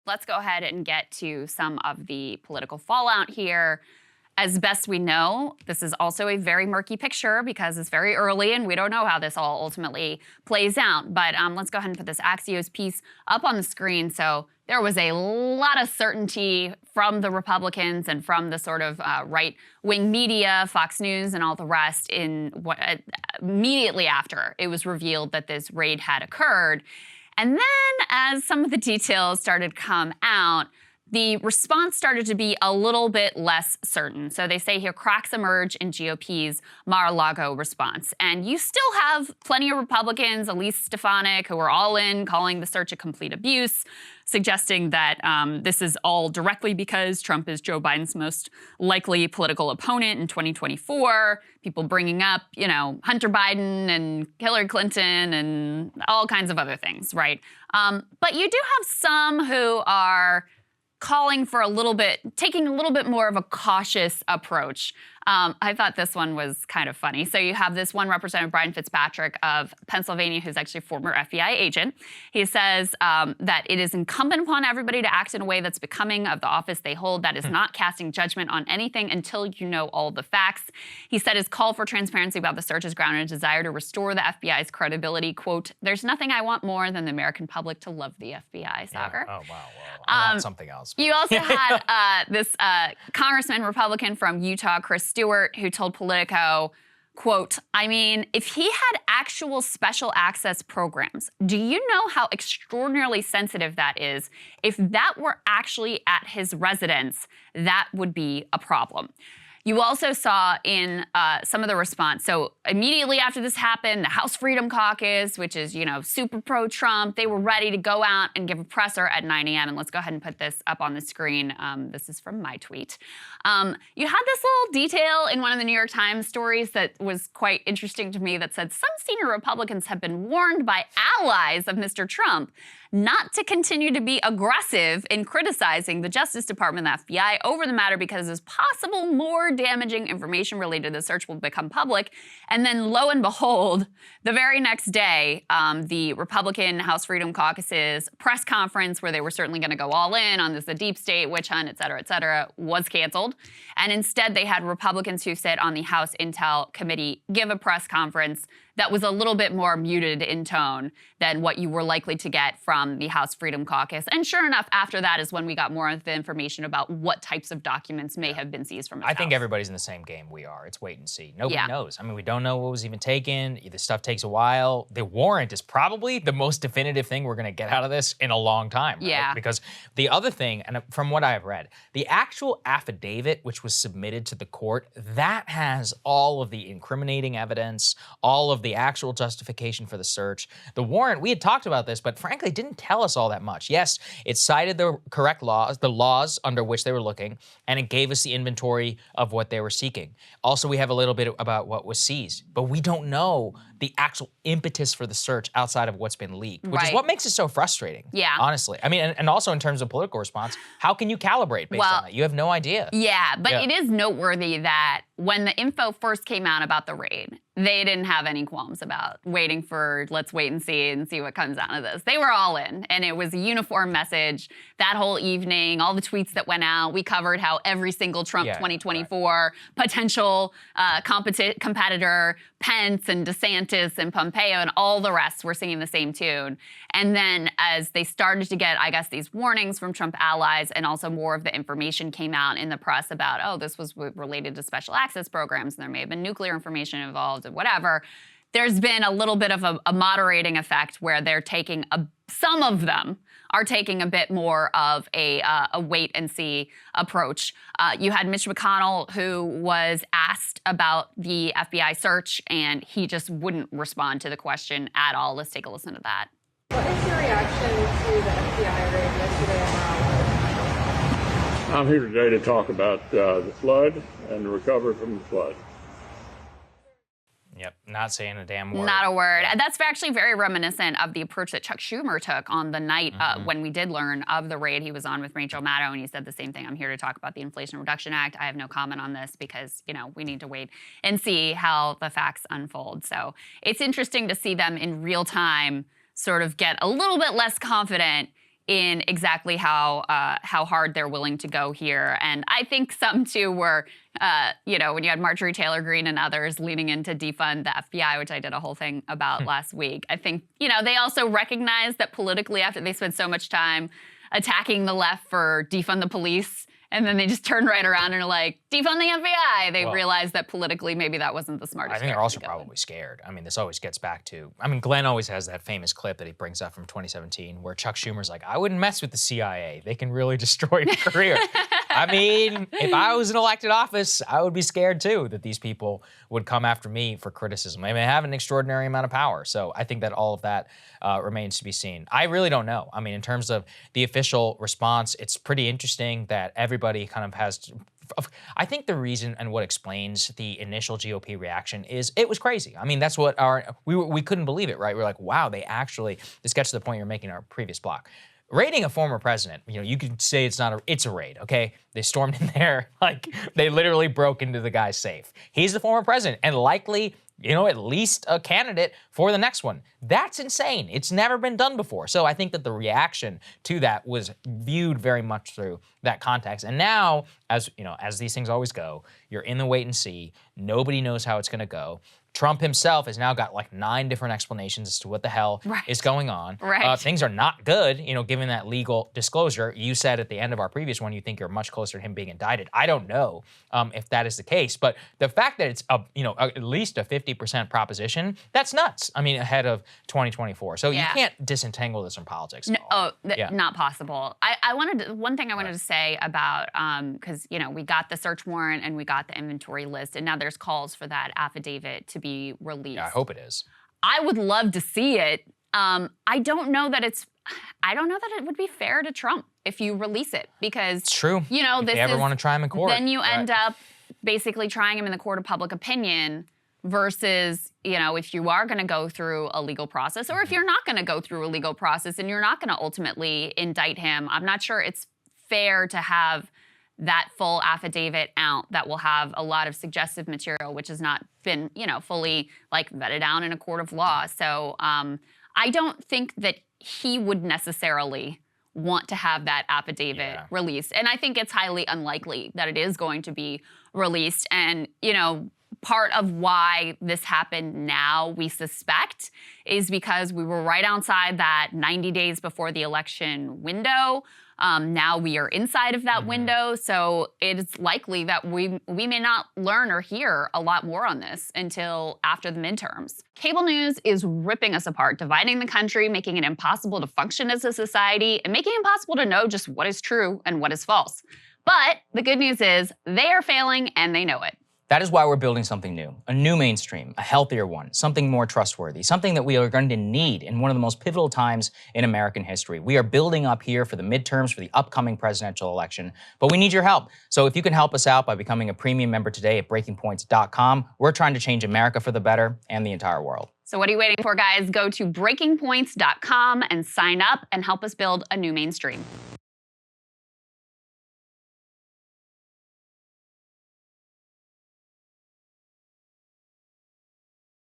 let's go ahead and get to some of the political fallout here. As best we know, this is also a very murky picture because it's very early and we don't know how this all ultimately plays out. But let's go ahead and put this Axios piece up on the screen. So there was a lot of certainty from the Republicans and from the sort of right-wing media, Fox News and all the rest in what immediately after it was revealed that this raid had occurred. And then as some of the details started to come out, the response started to be a little bit less certain. So they say here cracks emerge in GOP's Mar-a-Lago response. And you still have plenty of Republicans, Elise Stefanik, who are all in, calling the search a complete abuse, suggesting that this is all directly because Trump is Joe Biden's most likely political opponent in 2024. People bringing up, Hunter Biden and Hillary Clinton and all kinds of other things, right? But you do have some who are calling for taking a little bit more of a cautious approach. I thought this one was kind of funny. So you have this one Representative Brian Fitzpatrick of Pennsylvania, who's actually a former FBI agent. He says that it is incumbent upon everybody to act in a way that's becoming of the office they hold. That is not casting judgment on anything until you know all the facts. He said his call for transparency about the search is grounded in a desire to restore the FBI's credibility. Quote, "There's nothing I want more than the American public to love the FBI, Saagar." Yeah. Oh, wow. I want something else. You also had this congressman, Republican from Utah, Chris Stewart, who told Politico, quote, "I mean, if he had actual special access programs, do you know how extraordinarily sensitive that is? If that were actually at his residence, that would be a problem." You also saw in some of the response, so immediately after this happened, the House Freedom Caucus, which is, super pro-Trump, they were ready to go out and give a presser at 9 a.m. And let's go ahead and put this up on the screen. This is from my tweet. You had this little detail in one of the New York Times stories that was quite interesting to me that said some senior Republicans have been warned by allies of Mr. Trump not to continue to be aggressive in criticizing the Justice Department and the FBI over the matter because it's possible more damaging information related to the search will become public. And then lo and behold, the very next day, the Republican House Freedom Caucus's press conference, where they were certainly going to go all in on the deep state, witch hunt, et cetera, was canceled. And instead, they had Republicans who sit on the House Intel Committee give a press conference that was a little bit more muted in tone than what you were likely to get from the House Freedom Caucus. And sure enough, after that is when we got more of the information about what types of documents may have been seized from his I think house. everybody's in the same game we are. It's wait and see. Nobody knows. I mean, we don't know what was even taken. The stuff takes a while. The warrant is probably the most definitive thing we're going to get out of this in a long time. Right? Yeah. Because the other thing, and from what I've read, the actual affidavit which was submitted to the court, that has all of the incriminating evidence, all of the actual justification for the search. The warrant, we had talked about this, but frankly, didn't tell us all that much. Yes, it cited the correct laws, the laws under which they were looking, and it gave us the inventory of what they were seeking. Also, we have a little bit about what was seized, but we don't know the actual impetus for the search outside of what's been leaked, which is what makes it so frustrating. Yeah. Honestly. I mean, and also in terms of political response, how can you calibrate based on that? You have no idea. Yeah, but it is noteworthy that when the info first came out about the raid, they didn't have any qualms about waiting for, let's wait and see what comes out of this. They were all in, and it was a uniform message that whole evening, all the tweets that went out. We covered how every single Trump 2024 potential competitor, Pence and DeSantis and Pompeo and all the rest were singing the same tune. And then as they started to get, I guess, these warnings from Trump allies, and also more of the information came out in the press about, oh, this was related to special access programs, and there may have been nuclear information involved, and whatever. There's been a little bit of a moderating effect where they're taking some of them are taking a bit more of a wait and see approach. You had Mitch McConnell, who was asked about the FBI search, and he just wouldn't respond to the question at all. Let's take a listen to that. What is your reaction to the FBI raid yesterday at Mar-a-Lago? I'm here today to talk about the flood and the recovery from the flood. Yep, not saying a damn word. Not a word. That's actually very reminiscent of the approach that Chuck Schumer took on the night when we did learn of the raid. He was on with Rachel Maddow, and he said the same thing. I'm here to talk about the Inflation Reduction Act. I have no comment on this because, we need to wait and see how the facts unfold. So it's interesting to see them in real time sort of get a little bit less confident in exactly how hard they're willing to go here. And I think some too were, when you had Marjorie Taylor Greene and others leaning in to defund the FBI, which I did a whole thing about last week. I think, they also recognize that politically, after they spent so much time attacking the left for defund the police, and then they just turn right around and are like, defund the FBI. They realize that politically, maybe that wasn't the smartest. I think they're also probably scared. I mean, this always gets back to, Glenn always has that famous clip that he brings up from 2017 where Chuck Schumer's like, I wouldn't mess with the CIA. They can really destroy your career. I mean, if I was in elected office, I would be scared too that these people would come after me for criticism. They may have an extraordinary amount of power. So I think that all of that remains to be seen. I really don't know. I mean, in terms of the official response, it's pretty interesting that everybody kind of has. I think the reason and what explains the initial GOP reaction is it was crazy. I mean, that's what we couldn't believe it, right? We're like, wow, this gets to the point you're making in our previous block. Raiding a former president, you could say it's a raid, okay? They stormed in there, like they literally broke into the guy's safe. He's the former president and likely, at least a candidate for the next one. That's insane. It's never been done before. So I think that the reaction to that was viewed very much through that context. And now, as these things always go, you're in the wait and see. Nobody knows how it's going to go. Trump himself has now got like 9 different explanations as to what the hell is going on. Right. Things are not good, given that legal disclosure. You said at the end of our previous one, you think you're much closer to him being indicted. I don't know if that is the case, but the fact that it's at least a 50% proposition, that's nuts. I mean, ahead of 2024. So you can't disentangle this from politics at all. Not possible. One thing I wanted to say about, because, we got the search warrant and we got the inventory list, and now there's calls for that affidavit to be released. Yeah, I hope it is. I would love to see it. I don't know that it would be fair to Trump if you release it, because it's true. If they ever want to try him in court, then you end up basically trying him in the court of public opinion versus, if you are going to go through a legal process, or if you're not going to go through a legal process and you're not going to ultimately indict him. I'm not sure it's fair to have that full affidavit out that will have a lot of suggestive material, which has not been, fully vetted down in a court of law. So I don't think that he would necessarily want to have that affidavit released. And I think it's highly unlikely that it is going to be released. And, part of why this happened now, we suspect, is because we were right outside that 90 days before the election window. Now we are inside of that window, so it's likely that we may not learn or hear a lot more on this until after the midterms. Cable news is ripping us apart, dividing the country, making it impossible to function as a society, and making it impossible to know just what is true and what is false. But the good news is they are failing and they know it. That is why we're building something new, a new mainstream, a healthier one, something more trustworthy, something that we are going to need in one of the most pivotal times in American history. We are building up here for the midterms, for the upcoming presidential election, but we need your help. So if you can help us out by becoming a premium member today at breakingpoints.com, we're trying to change America for the better and the entire world. So what are you waiting for, guys? Go to breakingpoints.com and sign up and help us build a new mainstream.